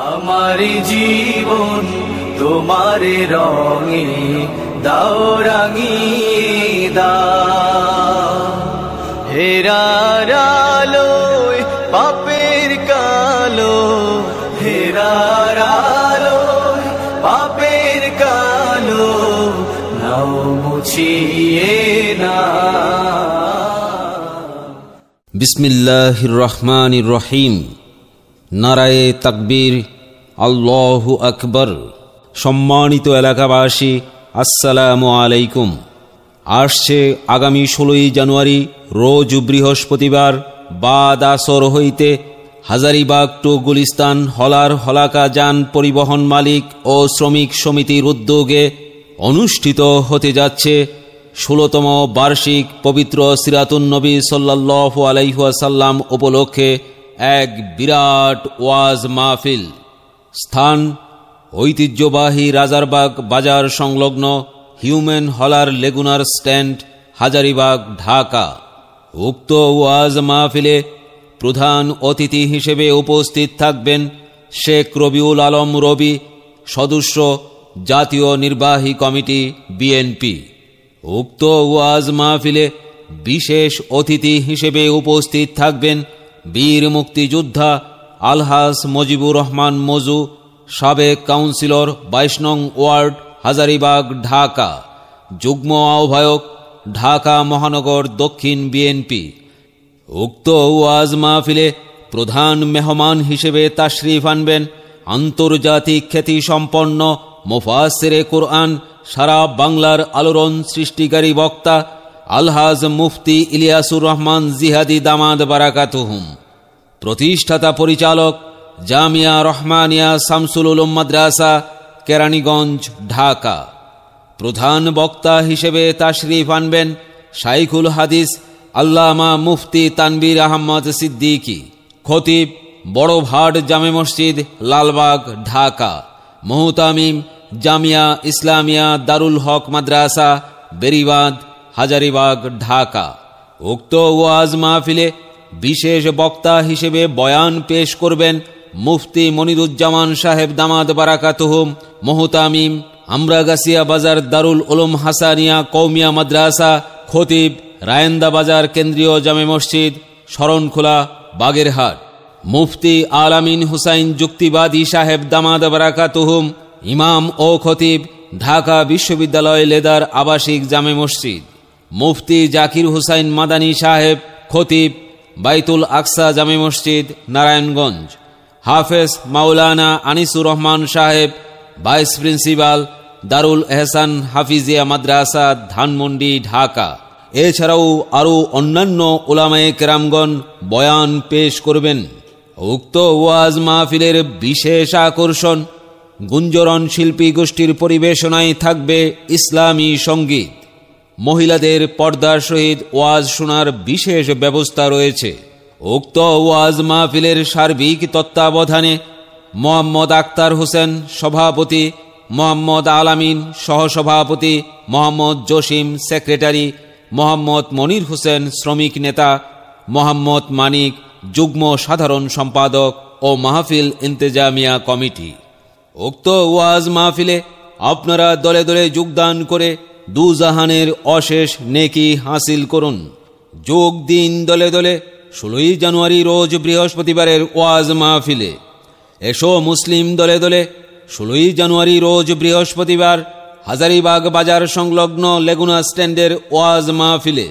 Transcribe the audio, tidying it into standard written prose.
আমার জীবন তোমার রঙে দাও রাঙিয়ে দাও, হেরার আলোয় পাপের কালো, হেরার আলোয় পাপের কালো নাও মুছিয়ে না। বিসমিল্লাহির রহমানির রহিম। নারায়ে তাকবীর, আল্লাহু আকবার। সম্মানিত এলাকাবাসী, আসসালামু আলাইকুম। আসছে আগামী 16ই জানুয়ারি রোজ বৃহস্পতিবার বাদ আসর হইতে হাজারীবাগ টু গুলিস্তান হলার হলাকা যান পরিবহন মালিক ও শ্রমিক সমিতির উদ্যোগে অনুষ্ঠিত হতে যাচ্ছে 16তম বার্ষিক পবিত্র সিরাতুন নবী সাল্লাল্লাহু আলাইহি ওয়াসাল্লাম উপলক্ষে এক বিরাট ওয়াজ মাহফিল। স্থান ঐতিহ্যবাহী রাজারবাগ বাজার সংলগ্ন হিউম্যান হলার লেগুনার স্ট্যান্ড, হাজারীবাগ, ঢাকা। উক্ত ওয়াজ মাহফিলে প্রধান অতিথি হিসেবে উপস্থিত থাকবেন শেখ রবিউল আলম রবি, সদস্য, জাতীয় নির্বাহী কমিটি, বিএনপি। উক্ত ওয়াজ মাহফিলে বিশেষ অতিথি হিসেবে উপস্থিত থাকবেন বীর মুক্তিযোদ্ধা আলহাজ মুজিবুর রহমান মজু, সাবেক কাউন্সিলর 22 নং ওয়ার্ড, হাজারীবাগ, ঢাকা, যুগ্ম আহ্বায়ক, ঢাকা মহানগর দক্ষিণ, বিএনপি। উক্ত ওয়াজ মাহফিলে প্রধান মেহমান হিসেবে তাশরিফ আনবেন আন্তর্জাতিক খ্যাতিসম্পন্ন মুফাসসিরে কুরআন, সারা বাংলার আলোড়ন সৃষ্টিকারী বক্তা আলহাজ মুফতি ইলিয়াসুর রহমান জিহাদি দামাদ বারাকাতুহুম, প্রতিষ্ঠাতা পরিচালক জামিয়া রহমানিয়া শামসুল উলুম মাদ্রাসা, কেরানীগঞ্জ, ঢাকা। প্রধান বক্তা হিসেবে তাশরিফ আনবেন শাইখুল হাদিস আল্লামা মুফতি তানবীর আহমদ সিদ্দিকী, খতিব, বড় ভাট জামে মসজিদ, লালবাগ, ঢাকা। মুহতামিম জামিয়া ইসলামিয়া দারুল হক মাদ্রাসা, বেরিবাঁধ, হাজারীবাগ, ঢাকা। উক্ত ওয়াজ মাহফিলে বিশেষ বক্তা হিসেবে বয়ান পেশ করবেন মুফতি মনিরুজ্জামান সাহেব দামাদ বারাকাতুহুম, মুহতামিম, আমরাগাছিয়া বাজার দারুল উলুম হাসানিয়া কওমিয়া মাদ্রাসা, খতিব, রায়েন্দা বাজার কেন্দ্রীয় জামে মসজিদ, শরণখোলা, বাগেরহাট। মুফতি আলামিন হুসাইন যুক্তিবাদী সাহেব দামাদ বারাকাতুহুম, ইমাম ও খতিব, ঢাকা বিশ্ববিদ্যালয় লেদার আবাসিক জামে মসজিদ। মুফতি জাকির হুসাইন মাদানী সাহেব, খতিব, বাইতুল আকসা জামে মসজিদ, নারায়ণগঞ্জ। হাফেজ মাওলানা আনিসুর রহমান সাহেব, ভাইস প্রিন্সিপাল, দারুল এহসান হাফিজিয়া মাদ্রাসা, ধানমন্ডি, ঢাকা। এছাড়াও আরও অন্যান্য উলামায়ে কেরামগণ বয়ান পেশ করবেন। উক্ত ওয়াজ মাহফিলের বিশেষ আকর্ষণ গুঞ্জরণ শিল্পী গোষ্ঠীর পরিবেশনায় থাকবে ইসলামী সঙ্গীত। মহিলাদের পর্দার সহিত ওয়াজ শোনার বিশেষ ব্যবস্থা রয়েছে। উক্ত ওয়াজ মাহফিলের সার্বিক তত্ত্বাবধানে মোহাম্মদ আক্তার হোসেন সভাপতি, মোহাম্মদ আলামিন সহসভাপতি, মোহাম্মদ জসিম সেক্রেটারি, মোহাম্মদ মনির হোসেন শ্রমিক নেতা, মোহাম্মদ মানিক যুগ্ম সাধারণ সম্পাদক ও মাহফিল ইন্তেজামিয়া কমিটি। উক্ত ওয়াজ মাহফিলে আপনারা দলে দলে যোগদান করে দুজাহানের অশেষ নেকি হাসিল করুন। যোগ দিন দলে দলে 16ই জানুয়ারি রোজ বৃহস্পতিবারের ওয়াজ মাহফিলে। এসো মুসলিম দলে দলে 16ই জানুয়ারি রোজ বৃহস্পতিবার হাজারীবাগ বাজার সংলগ্ন লেগুনা স্ট্যান্ডের ওয়াজ মাহফিলে।